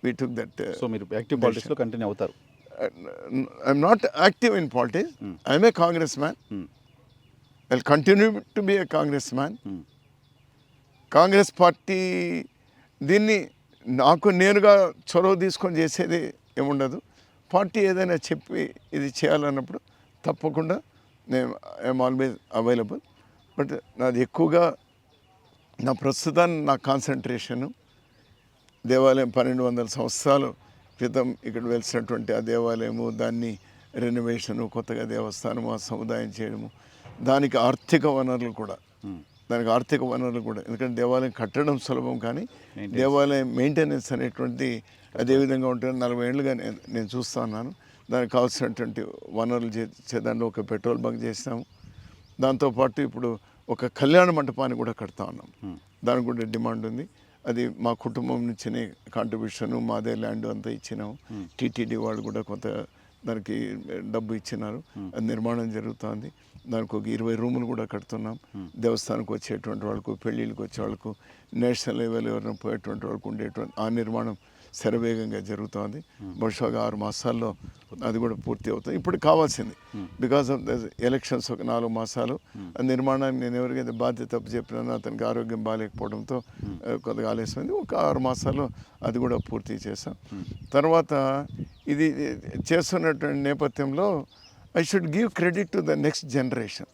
we took that. So మీరు active పాలిటిక్స్లో continue అవుతారు. I'm not active in politics. I'm a congressman. I'll continue to be a congressman. Congress party దీన్ని నాకు నేనుగా చొరవ తీసుకొని చేసేది ఏముండదు. పార్టీ ఏదైనా చెప్పి ఇది చేయాలన్నప్పుడు తప్పకుండా నేను ఐఎమ్ ఆల్వేస్ అవైలబుల్. బట్ నాది ఎక్కువగా నా ప్రస్తుతాన్ని నా కాన్సన్ట్రేషను దేవాలయం 1200 సంవత్సరాల క్రితం ఇక్కడ వెలిసినటువంటి ఆ దేవాలయము, దాన్ని రెనోవేషను, కొత్తగా దేవస్థానము, ఆ సముదాయం చేయడము, దానికి ఆర్థిక వనరులు కూడా ఎందుకంటే దేవాలయం కట్టడం సులభం కానీ దేవాలయం మెయింటెనెన్స్ అనేటువంటి అదేవిధంగా ఉంటుంది. 40 ఏళ్ళుగా నేను చూస్తూ ఉన్నాను. దానికి కావాల్సినటువంటి వనరులు దాంట్లో ఒక పెట్రోల్ బంక్ చేసినాము. దాంతోపాటు ఇప్పుడు ఒక కళ్యాణ మంటపాన్ని కూడా కడతా ఉన్నాం. దానికి కూడా డిమాండ్ ఉంది. అది మా కుటుంబం నుంచినే కాంట్రిబ్యూషన్, మాదే ల్యాండ్ అంతా ఇచ్చినాము. టీటీడీ వాళ్ళు కూడా కొంత దానికి డబ్బు ఇచ్చినారు. అది నిర్మాణం జరుగుతుంది. దానికి ఒక 20 రూములు కూడా కడుతున్నాం. దేవస్థానానికి వచ్చేటువంటి వాళ్ళకు, పెళ్ళిళ్ళకి వచ్చే వాళ్ళకు, నేషనల్ లెవెల్ ఎవరైనా పోయేటువంటి వాళ్ళకు ఉండేటువంటి ఆ నిర్మాణం శరవేగంగా జరుగుతుంది. బహుశా 6 మాసాల్లో అది కూడా పూర్తి అవుతుంది. ఇప్పుడు కావాల్సింది బికాస్ ఆఫ్ ద ఎలక్షన్స్ ఒక 4 మాసాలు ఆ నిర్మాణాన్ని నేను ఎవరికైతే బాధ్యత తప్పు చెప్పినానో అతనికి ఆరోగ్యం బాగాలేకపోవడంతో కొద్దిగా ఆలస్యమైంది. ఒక 6 మాసాల్లో అది కూడా పూర్తి చేస్తాం. తర్వాత ఇది చేస్తున్నటువంటి నేపథ్యంలో I should give credit to the next generation.